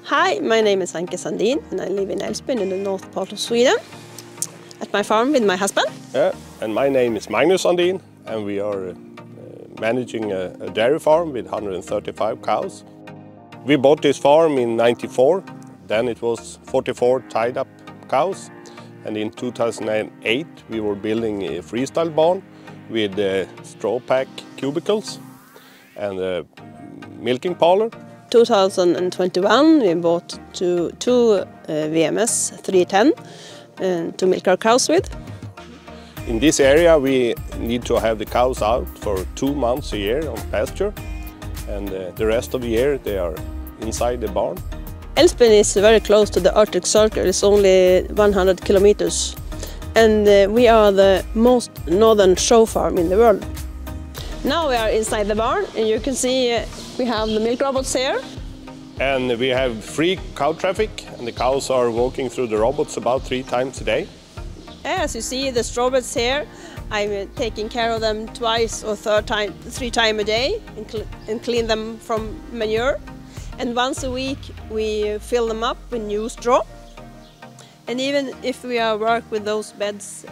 Hi, my name is Anke Sandin and I live in Älvsbyn in the north part of Sweden at my farm with my husband. Yeah, and my name is Magnus Sandin and we are managing a dairy farm with 135 cows. We bought this farm in '94, then it was 44 tied up cows, and in 2008 we were building a freestyle barn with straw pack cubicles and a milking parlor. 2021 we bought two VMS 310 to milk our cows with. In this area we need to have the cows out for 2 months a year on pasture, and the rest of the year they are inside the barn. Älvsbyn is very close to the Arctic Circle. It's only 100 kilometers, and we are the most northern show farm in the world. Now we are inside the barn and you can see we have the milk robots here. And we have free cow traffic, and the cows are walking through the robots about 3 times a day. As you see the strawberries here, I'm taking care of them twice or 3 times a day and clean them from manure. And once a week we fill them up with new straw. And even if we are work with those beds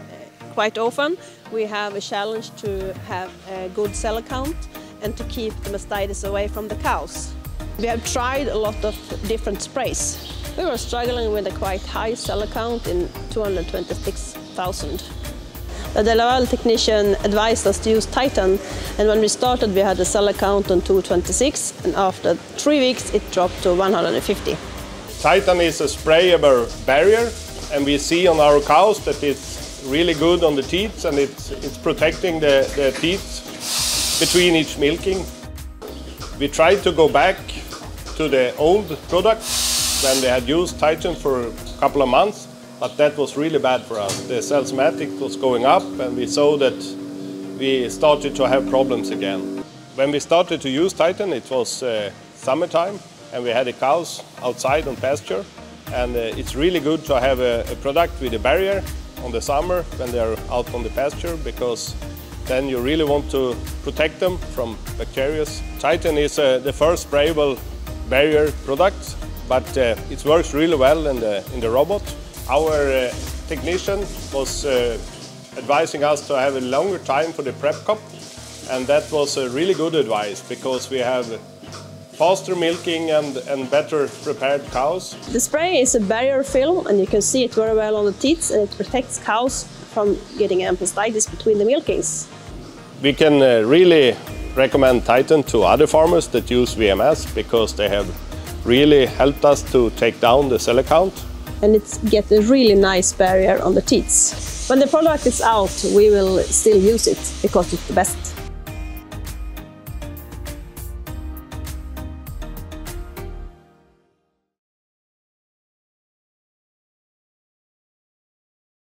quite often, we have a challenge to have a good cell count and to keep the mastitis away from the cows. We have tried a lot of different sprays. We were struggling with a quite high cell count in 226,000. The DeLaval technician advised us to use Titan, and when we started we had a cell count on 226, and after 3 weeks it dropped to 150. Titan is a sprayable barrier, and we see on our cows that it's really good on the teats, and it's protecting the teats between each milking. We tried to go back to the old product when we had used Titan for a couple of months, but that was really bad for us. The cellsmatic was going up and we saw that we started to have problems again. When we started to use Titan it was summertime and we had the cows outside on pasture, and it's really good to have a product with a barrier on the summer when they are out on the pasture, because then you really want to protect them from bacteria. Titan is the first sprayable barrier product, but it works really well in the robot. Our technician was advising us to have a longer time for the prep cup, and that was a really good advice because we have faster milking and better prepared cows. The spray is a barrier film and you can see it very well on the teats, and it protects cows from getting mastitis between the milkings. We can really recommend Titan to other farmers that use VMS because they have really helped us to take down the cell count. And it gets a really nice barrier on the teats. When the product is out, we will still use it because it's the best.